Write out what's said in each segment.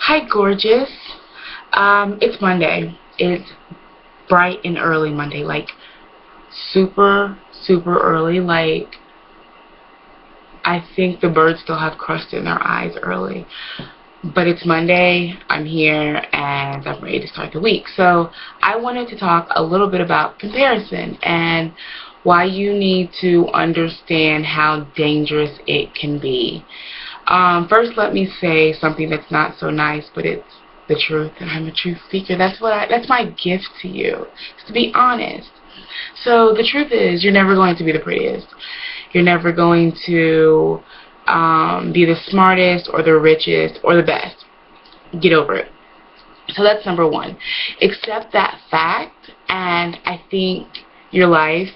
Hi, gorgeous. It's Monday. It's bright and early Monday, like super, super early. Like, I think the birds still have crust in their eyes early. But it's Monday, I'm here, and I'm ready to start the week. So I wanted to talk a little bit about comparison and why you need to understand how dangerous it can be. First, let me say something that's not so nice, but it's the truth, and I'm a truth speaker. That's my gift to you, is to be honest. So the truth is, you're never going to be the prettiest. You're never going to be the smartest or the richest or the best. Get over it. So that's number one. Accept that fact, and I think your life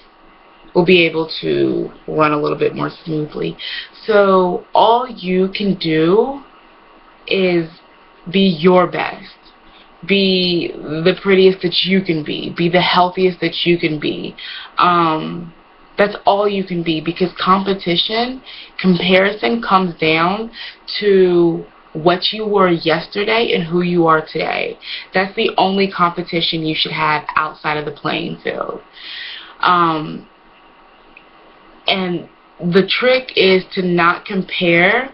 will be able to run a little bit more smoothly. So all you can do is be your best. Be the prettiest that you can be. Be the healthiest that you can be. That's all you can be, because comparison comes down to what you were yesterday and who you are today. That's the only competition you should have outside of the playing field. And the trick is to not compare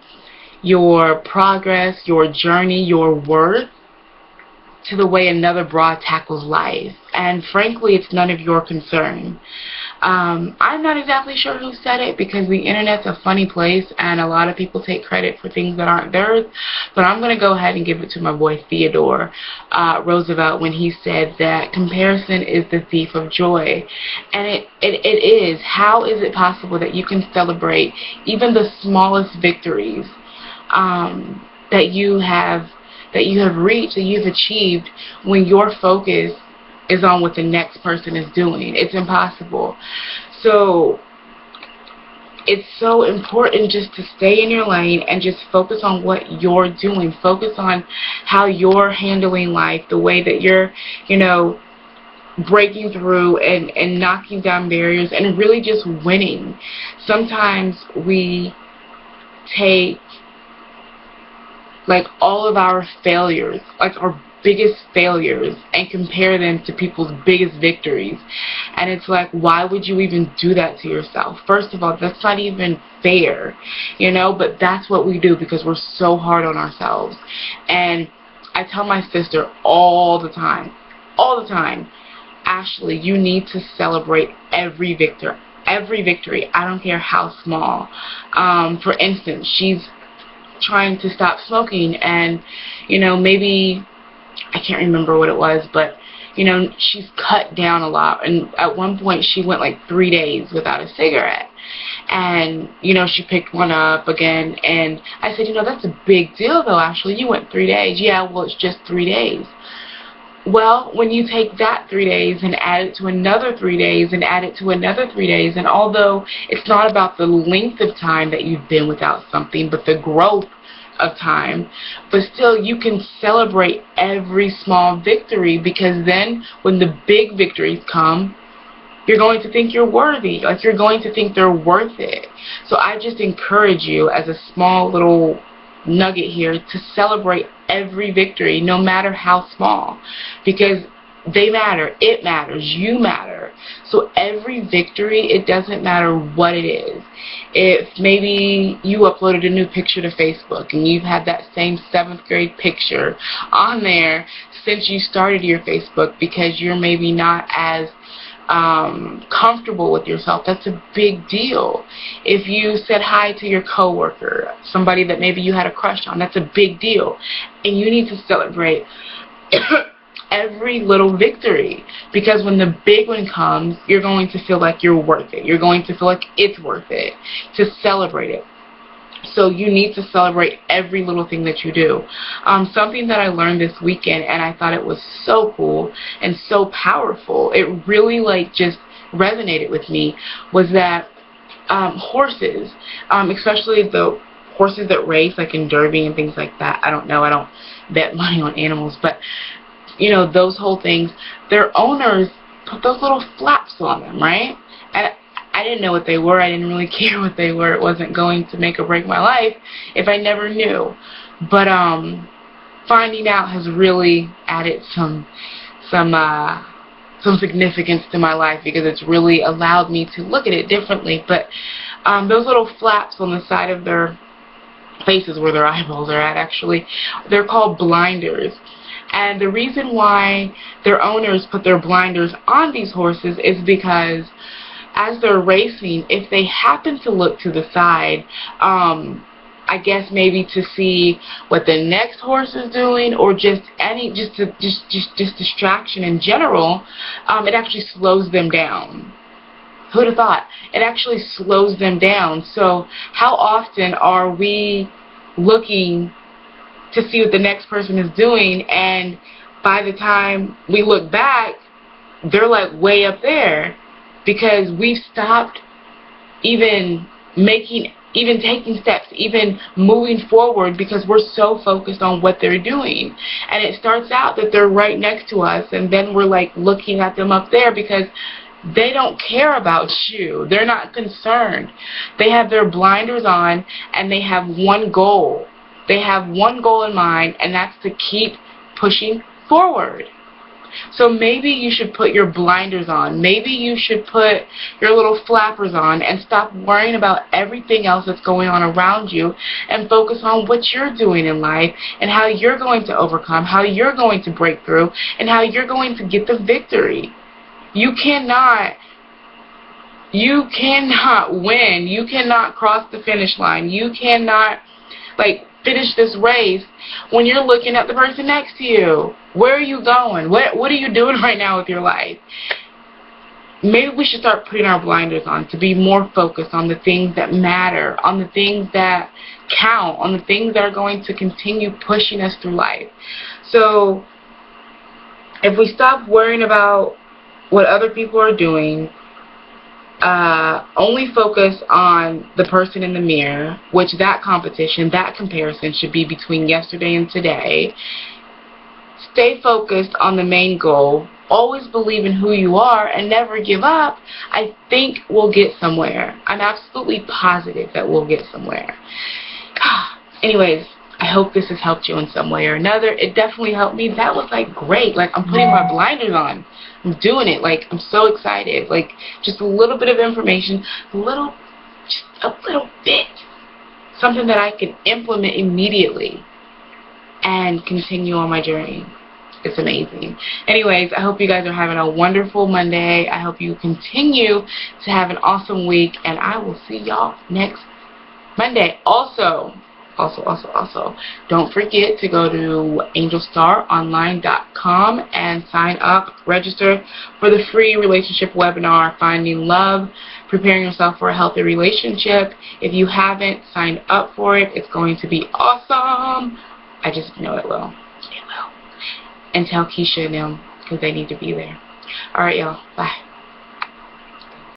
your progress, your journey, your worth to the way another broad tackles life. And frankly, it's none of your concern. I'm not exactly sure who said it, because the internet's a funny place and a lot of people take credit for things that aren't theirs. But I'm going to go ahead and give it to my boy Theodore Roosevelt when he said that comparison is the thief of joy. And it is. How is it possible that you can celebrate even the smallest victories that you have reached, that you've achieved, when your focus is on what the next person is doing? It's impossible. So it's so important just to stay in your lane and just focus on what you're doing. Focus on how you're handling life, the way that you're, breaking through and knocking down barriers and really just winning. Sometimes we take all of our failures, our biggest failures, and compare them to people's biggest victories. And it's like, why would you even do that to yourself? First of all, that's not even fair, but that's what we do because we're so hard on ourselves. And I tell my sister all the time, Ashley, you need to celebrate every victory. I don't care how small. For instance, she's trying to stop smoking, and maybe, I can't remember what it was, but she's cut down a lot, and at one point she went 3 days without a cigarette, and she picked one up again, and I said, that's a big deal though, Ashley. You went 3 days. Yeah, well, it's just 3 days. Well, when you take that 3 days and add it to another 3 days and add it to another 3 days, and although it's not about the length of time that you've been without something, but the growth of time, but still you can celebrate every small victory, because then when the big victories come, you're going to think you're worthy. You're going to think they're worth it. So I just encourage you, as a small little nugget here, to celebrate every victory, no matter how small, because they matter. It matters. You matter. So every victory, it doesn't matter what it is. If maybe you uploaded a new picture to Facebook and you've had that same 7th grade picture on there since you started your Facebook, because you're maybe not as comfortable with yourself, that's a big deal. If you said hi to your coworker, somebody that maybe you had a crush on, that's a big deal. And you need to celebrate every little victory, because when the big one comes, you're going to feel like you're worth it. You're going to feel like it's worth it to celebrate it. So you need to celebrate every little thing that you do. Something that I learned this weekend, and I thought it was so cool and so powerful, it really just resonated with me, was that horses, especially the horses that race in Derby and things like that, I don't know, I don't bet money on animals, but those whole things, their owners put those little flaps on them, right? And I didn't know what they were. I didn't really care what they were. It wasn't going to make or break my life if I never knew. But finding out has really added some significance to my life, because it's really allowed me to look at it differently. But those little flaps on the side of their faces, where their eyeballs are at, actually, they're called blinders. And the reason why their owners put their blinders on these horses is because as they're racing, if they happen to look to the side, I guess maybe to see what the next horse is doing, or just distraction in general, it actually slows them down. Who'd have thought? It actually slows them down. So how often are we looking to see what the next person is doing, and by the time we look back, they're like way up there, because we've stopped even taking steps, even moving forward, because we're so focused on what they're doing. And it starts out that they're right next to us, and then we're like looking at them up there because they don't care about you. They're not concerned. They have their blinders on, and they have one goal. They have one goal in mind, and that's to keep pushing forward. So maybe you should put your blinders on. Maybe you should put your little flappers on and stop worrying about everything else that's going on around you, and focus on what you're doing in life, and how you're going to overcome, how you're going to break through, and how you're going to get the victory. You cannot win. You cannot cross the finish line. You cannot finish this race when you're looking at the person next to you. Where are you going? What are you doing right now with your life? Maybe we should start putting our blinders on to be more focused on the things that matter, on the things that count, on the things that are going to continue pushing us through life. So if we stop worrying about what other people are doing, only focus on the person in the mirror, which that competition, that comparison should be between yesterday and today. Stay focused on the main goal. Always believe in who you are and never give up. I think we'll get somewhere. I'm absolutely positive that we'll get somewhere. Anyways, I hope this has helped you in some way or another. It definitely helped me. That was great. I'm putting my blinders on. I'm doing it. I'm so excited. Just a little bit of information, just a little bit. Something that I can implement immediately and continue on my journey. It's amazing. Anyways, I hope you guys are having a wonderful Monday. I hope you continue to have an awesome week, and I will see y'all next Monday. Also, don't forget to go to angelstaronline.com and sign up, register for the free relationship webinar, Finding Love, Preparing Yourself for a Healthy Relationship. If you haven't signed up for it, it's going to be awesome. I just know it will. It will. And tell Keisha and them, because they need to be there. Alright, y'all. Bye.